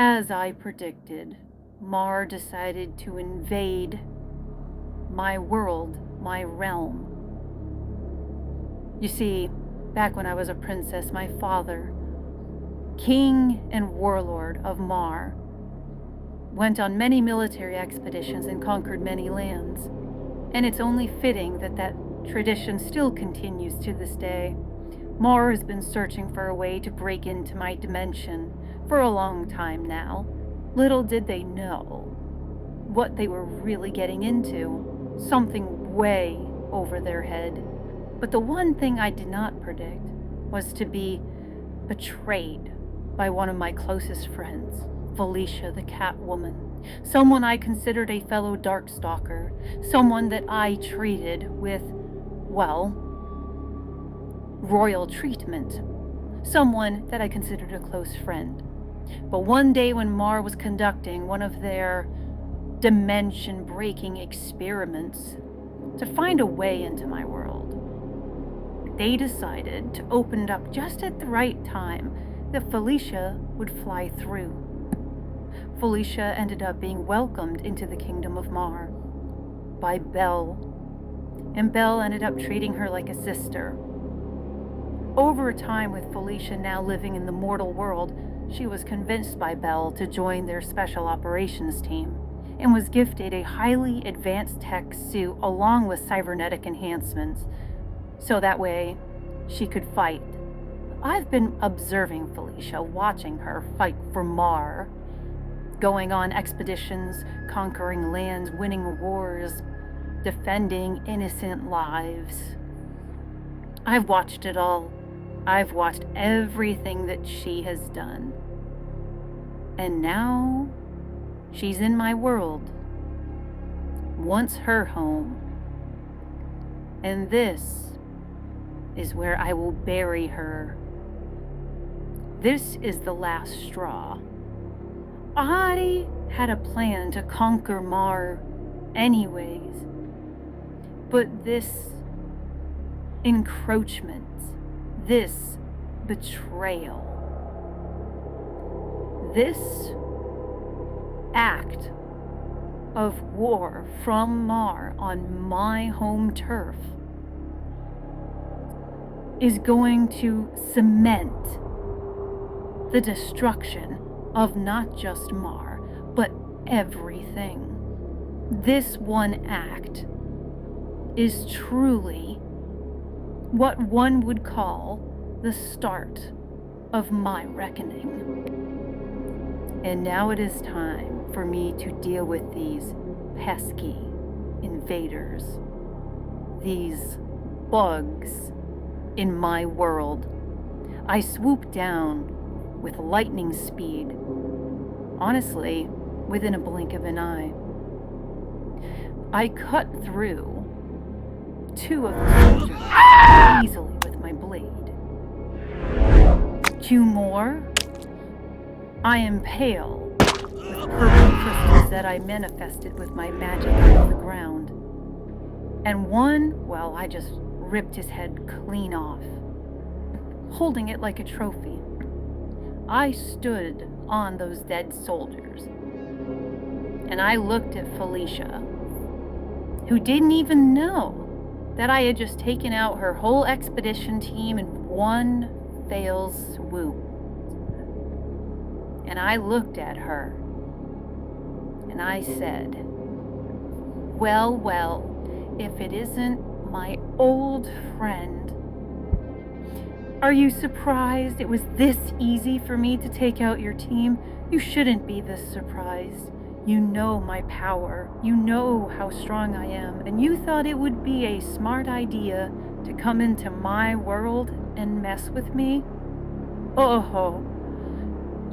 As I predicted, Marr decided to invade my world, my realm. You see, back when I was a princess, my father, king and warlord of Marr, went on many military expeditions and conquered many lands. And it's only fitting that that tradition still continues to this day. Marr has been searching for a way to break into my dimension for a long time now. Little did they know what they were really getting into. Something way over their head. But the one thing I did not predict was to be betrayed by one of my closest friends, Felicia the Catwoman. Someone I considered a fellow Darkstalker. Someone that I treated with, well, royal treatment. Someone that I considered a close friend. But one day when Marr was conducting one of their dimension-breaking experiments to find a way into my world, they decided to open it up just at the right time that Felicia would fly through. Felicia ended up being welcomed into the kingdom of Marr by Belle, and Belle ended up treating her like a sister. Over time, with Felicia now living in the mortal world, she was convinced by Belle to join their special operations team and was gifted a highly advanced tech suit along with cybernetic enhancements, so that way she could fight. I've been observing Felicia, watching her fight for Marr, going on expeditions, conquering lands, winning wars, defending innocent lives. I've watched it all. I've watched everything that she has done. And now she's in my world, once her home. And this is where I will bury her. This is the last straw. I had a plan to conquer Marr anyways, but this encroachment, this betrayal, this act of war from Marr on my home turf is going to cement the destruction of not just Marr, but everything. This one act is truly what one would call the start of my reckoning. And now it is time for me to deal with these pesky invaders, these bugs in my world. I swoop down with lightning speed, honestly, within a blink of an eye. I cut through two of the soldiers easily with my blade. Two more, I impale with purple crystals that I manifested with my magic out of the ground. And one, well, I just ripped his head clean off, holding it like a trophy. I stood on those dead soldiers, and I looked at Felicia, who didn't even know that I had just taken out her whole expedition team in one fail swoop. And I looked at her, and I said, well, if it isn't my old friend. Are you surprised it was this easy for me to take out your team? You shouldn't be this surprised. You know my power. You know how strong I am. And you thought it would be a smart idea to come into my world and mess with me? Oh,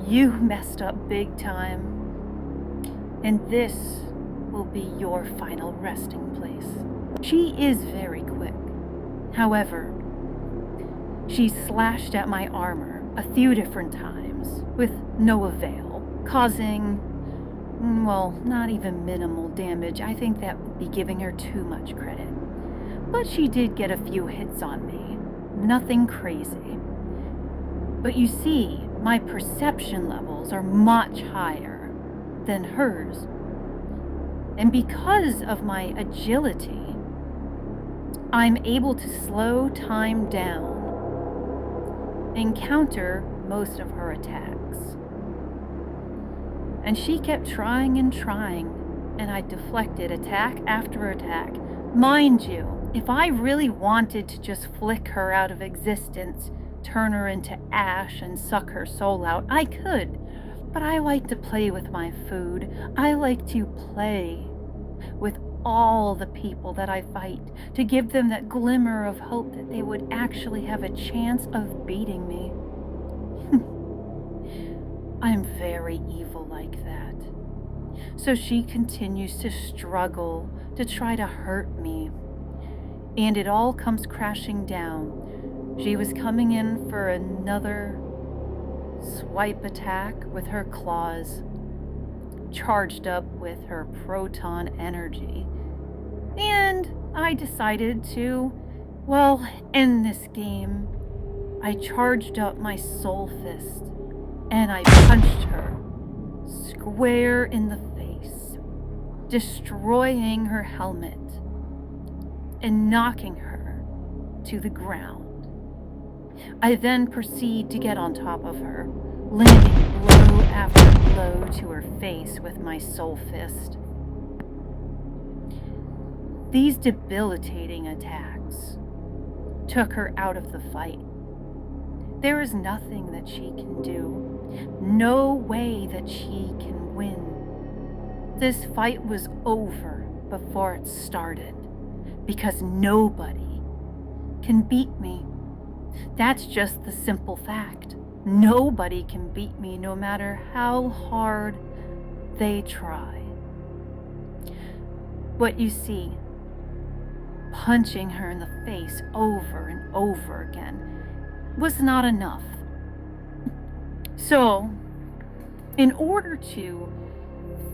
you messed up big time. And this will be your final resting place. She is very quick. However, she slashed at my armor a few different times with no avail, causing, well, not even minimal damage. I think that would be giving her too much credit. But she did get a few hits on me. Nothing crazy. But you see, my perception levels are much higher than hers. And because of my agility, I'm able to slow time down and counter most of her attacks. And she kept trying and trying, and I deflected attack after attack. Mind you, if I really wanted to just flick her out of existence, turn her into ash and suck her soul out, I could. But I like to play with my food. I like to play with all the people that I fight, to give them that glimmer of hope that they would actually have a chance of beating me. I'm very evil like that. So she continues to struggle to try to hurt me. And it all comes crashing down. She was coming in for another swipe attack with her claws, charged up with her proton energy. And I decided to, end this game. I charged up my soul fist and I punched her square in the face, destroying her helmet and knocking her to the ground. I then proceed to get on top of her, landing blow after blow to her face with my soul fist. These debilitating attacks took her out of the fight. There is nothing that she can do, no way that she can win. This fight was over before it started, because nobody can beat me. That's just the simple fact. Nobody can beat me no matter how hard they try. What you see, punching her in the face over and over again, was not enough. So, in order to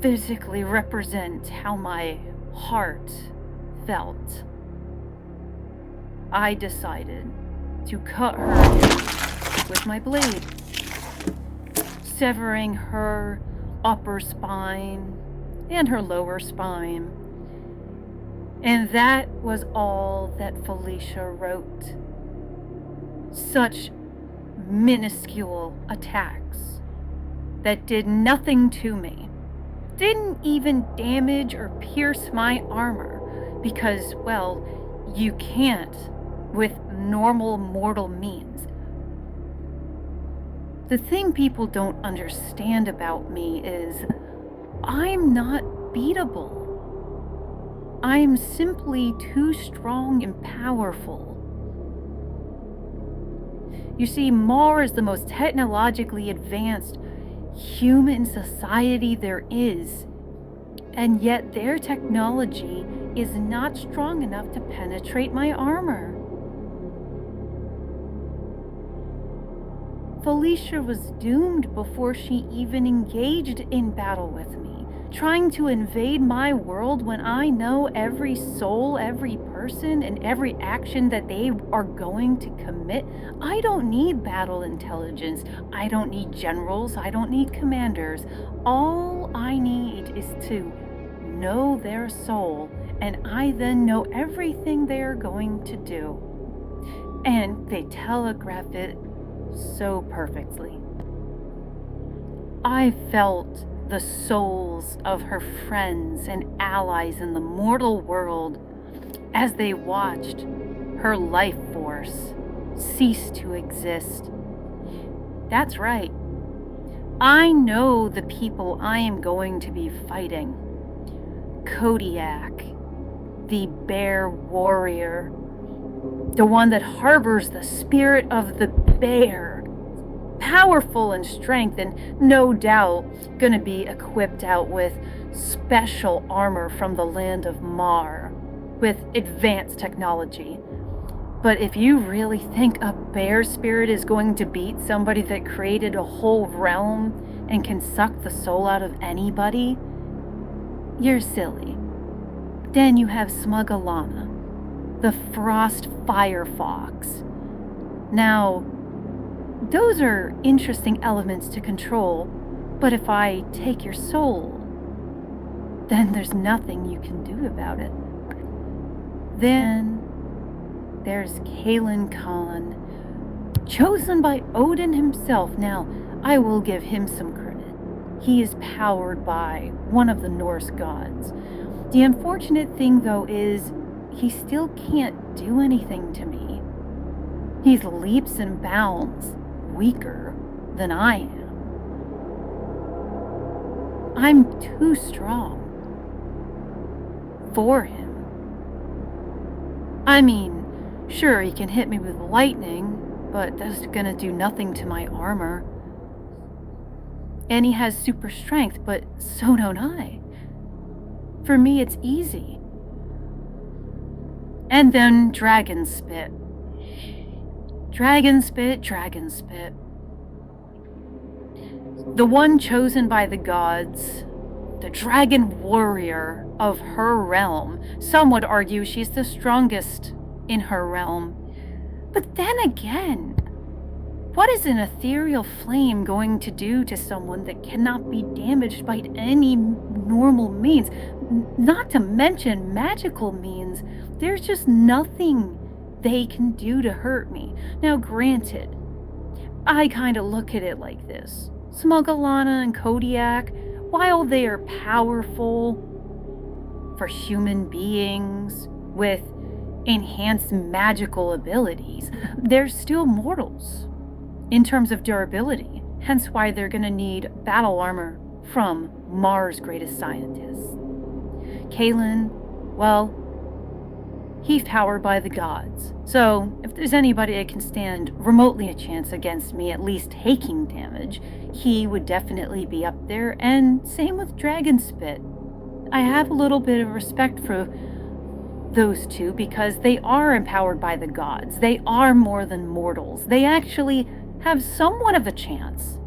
physically represent how my heart felt, I decided to cut her with my blade, severing her upper spine and her lower spine. And that was all that Felicia wrote. Such minuscule attacks that did nothing to me, didn't even damage or pierce my armor, because, you can't with normal mortal means. The thing people don't understand about me is I'm not beatable. I'm simply too strong and powerful. You see, Marr is the most technologically advanced human society there is, and yet their technology is not strong enough to penetrate my armor. Felicia was doomed before she even engaged in battle with me, trying to invade my world when I know every soul, every person, and every action that they are going to commit. I don't need battle intelligence. I don't need generals. I don't need commanders. All I need is to know their soul, and I then know everything they are going to do. And they telegraph it so perfectly. I felt the souls of her friends and allies in the mortal world as they watched her life force cease to exist. That's right. I know the people I am going to be fighting. Kodiak, the bear warrior, the one that harbors the spirit of the bear, powerful in strength and no doubt gonna be equipped out with special armor from the land of Marr, with advanced technology. But if you really think a bear spirit is going to beat somebody that created a whole realm and can suck the soul out of anybody, you're silly. Then you have Smugalana, the frost fire fox. Now, Those are interesting elements to control, but if I take your soul, then there's nothing you can do about it. Then there's Kalen Khan, chosen by Odin himself. Now, I will give him some credit. He is powered by one of the Norse gods. The unfortunate thing, though, is he still can't do anything to me. He's leaps and bounds weaker than I am. I'm too strong for him. I mean, sure, he can hit me with lightning, but that's gonna do nothing to my armor. And he has super strength, but so don't I. For me, it's easy. And then Dragon Spit. Dragon Spit, Dragon Spit. The one chosen by the gods, the dragon warrior of her realm. Some would argue she's the strongest in her realm. But then again, what is an ethereal flame going to do to someone that cannot be damaged by any normal means? Not to mention magical means. There's just nothing they can do to hurt me. Now, granted, I kind of look at it like this. Smugglana and Kodiak, while they are powerful for human beings with enhanced magical abilities, they're still mortals in terms of durability. Hence why they're going to need battle armor from Marr's greatest scientists. Kalen, well, he's powered by the gods. So if there's anybody that can stand remotely a chance against me, at least taking damage, he would definitely be up there. And same with Dragon Spit. I have a little bit of respect for those two because they are empowered by the gods. They are more than mortals. They actually have somewhat of a chance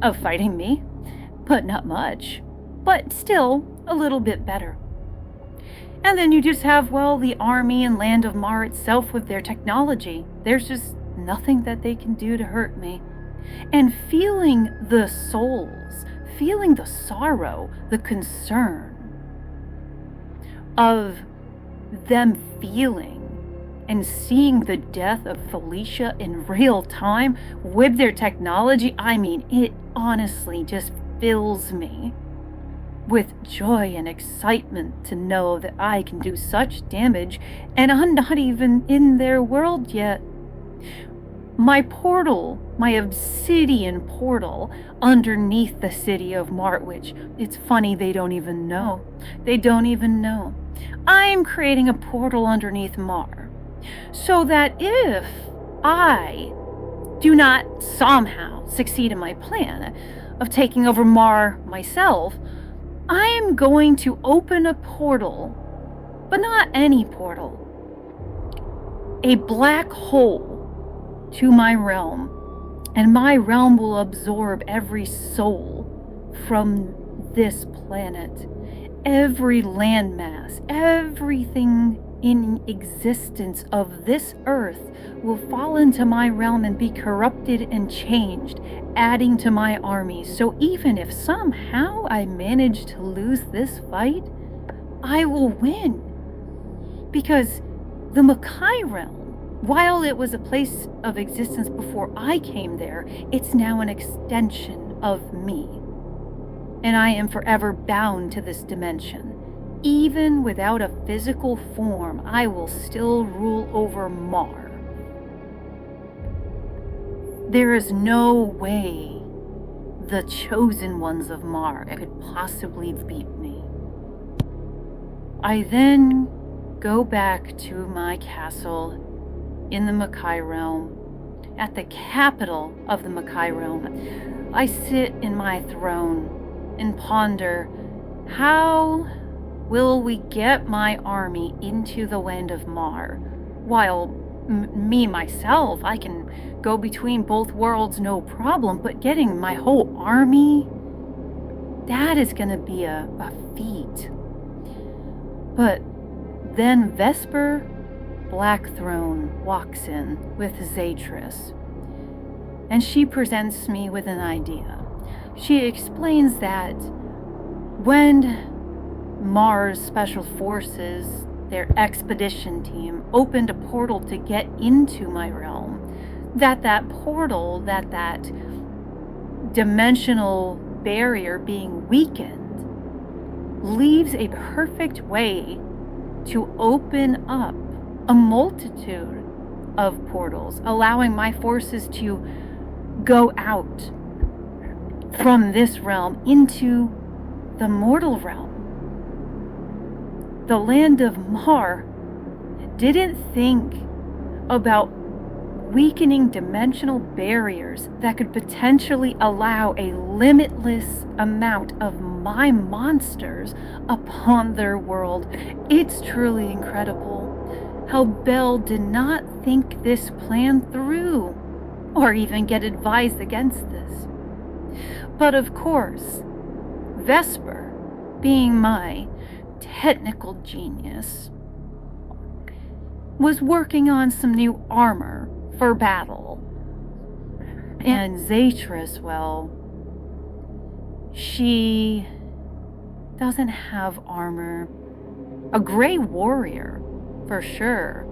of fighting me, but not much. But still, a little bit better. And then you just have, well, the army and land of Marr itself with their technology. There's just nothing that they can do to hurt me. And feeling the souls, feeling the sorrow, the concern of them feeling and seeing the death of Felicia in real time with their technology, I mean, it honestly just fills me with joy and excitement to know that I can do such damage and I'm not even in their world yet. My portal, my obsidian portal underneath the city of Marr, which it's funny they don't even know. They don't even know. I'm creating a portal underneath Marr so that if I do not somehow succeed in my plan of taking over Marr myself, I am going to open a portal, but not any portal. A black hole to my realm, and my realm will absorb every soul from this planet. Every landmass, everything in existence of this earth will fall into my realm and be corrupted and changed, adding to my army. So even if somehow I manage to lose this fight, I will win. Because the Makai realm, while it was a place of existence before I came there, it's now an extension of me. And I am forever bound to this dimension. Even without a physical form, I will still rule over Marr. There is no way the chosen ones of Marr could possibly beat me. I then go back to my castle in the Makai realm. At the capital of the Makai realm, I sit in my throne and ponder, how will we get my army into the land of Marr? While me, myself, I can go between both worlds no problem, but getting my whole army, that is going to be a feat. But then Vesper Blackthrone walks in with Zatris. and she presents me with an idea. She explains that when Marr's Special Forces, their expedition team, opened a portal to get into my realm, that portal, that dimensional barrier being weakened, leaves a perfect way to open up a multitude of portals, allowing my forces to go out from this realm into the mortal realm. The land of Marr didn't think about weakening dimensional barriers that could potentially allow a limitless amount of my monsters upon their world. It's truly incredible how Belle did not think this plan through, or even get advised against this. But of course, Vesper, being my technical genius, was working on some new armor for battle. And Zatris, well, she doesn't have armor. A gray warrior, for sure.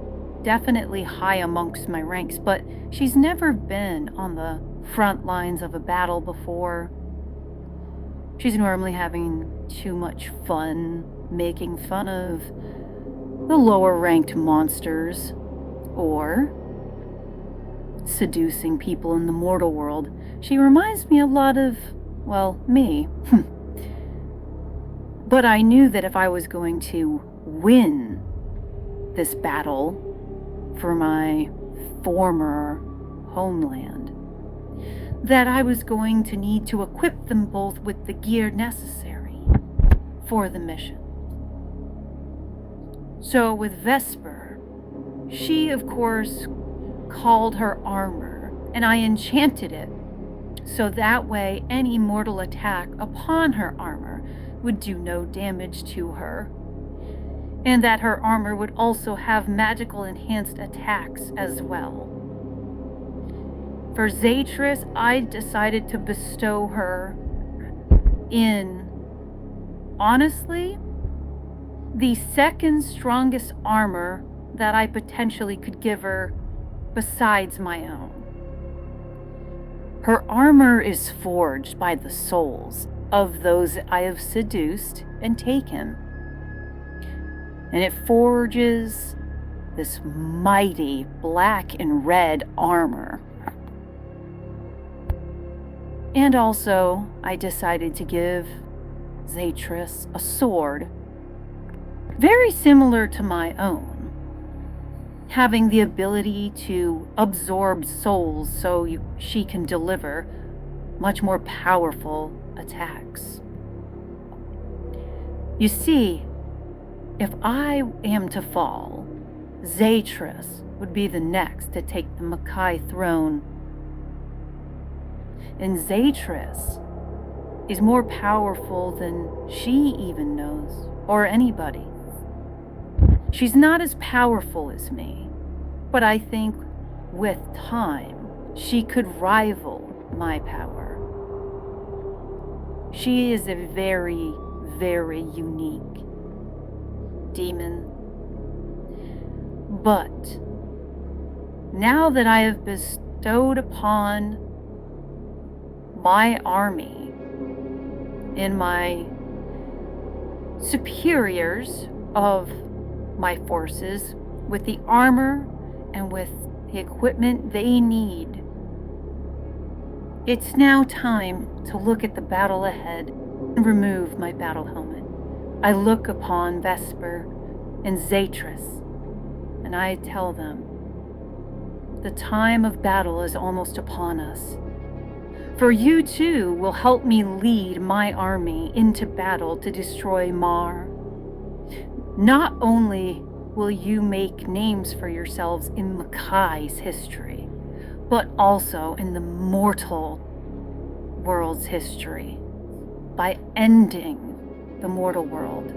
Definitely high amongst my ranks, but she's never been on the front lines of a battle before. She's normally having too much fun making fun of the lower ranked monsters, or seducing people in the mortal world. She reminds me a lot of, well, me. But I knew that if I was going to win this battle for my former homeland, that I was going to need to equip them both with the gear necessary for the mission. So with Vesper, she of course called her armor, and I enchanted it, so that way any mortal attack upon her armor would do no damage to her, and that her armor would also have magical enhanced attacks as well. For Zatris, I decided to bestow her in, honestly, the second strongest armor that I potentially could give her besides my own. Her armor is forged by the souls of those I have seduced and taken. And it forges this mighty black and red armor. And also, I decided to give Zatris a sword very similar to my own, having the ability to absorb souls so she can deliver much more powerful attacks. You see, if I am to fall, Zatris would be the next to take the Makai throne. And Zatris is more powerful than she even knows, or anybody. She's not as powerful as me, but I think with time, she could rival my power. She is a very, very unique demon. But now that I have bestowed upon my army and my superiors of my forces with the armor and with the equipment they need, it's now time to look at the battle ahead and remove my battle helmet. I look upon Vesper and Zatris, and I tell them, the time of battle is almost upon us. For you too will help me lead my army into battle to destroy Marr. Not only will you make names for yourselves in Makai's history, but also in the mortal world's history by ending the mortal world.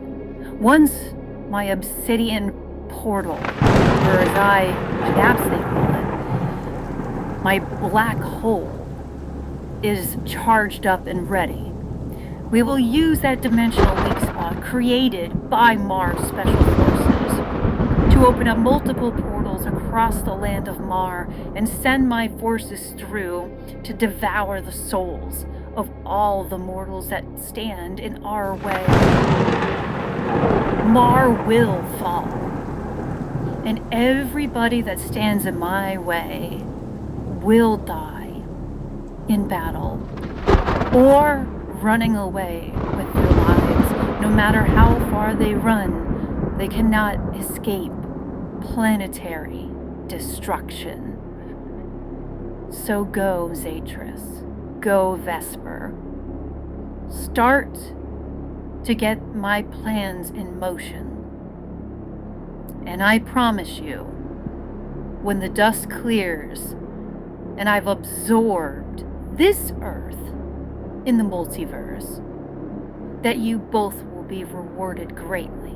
Once my obsidian portal, or as I should aptly call it, My black hole is charged up and ready. We will use that dimensional weak spot created by Marr's special forces to open up multiple portals across the land of Marr and send my forces through to devour the souls of all the mortals that stand in our way. Marr will fall, and everybody that stands in my way will die in battle or running away with their lives. No matter how far they run, they cannot escape planetary destruction. So go, Zatris. Go, Vesper. Start to get my plans in motion. And I promise you, when the dust clears and I've absorbed this Earth in the multiverse, that you both will be rewarded greatly.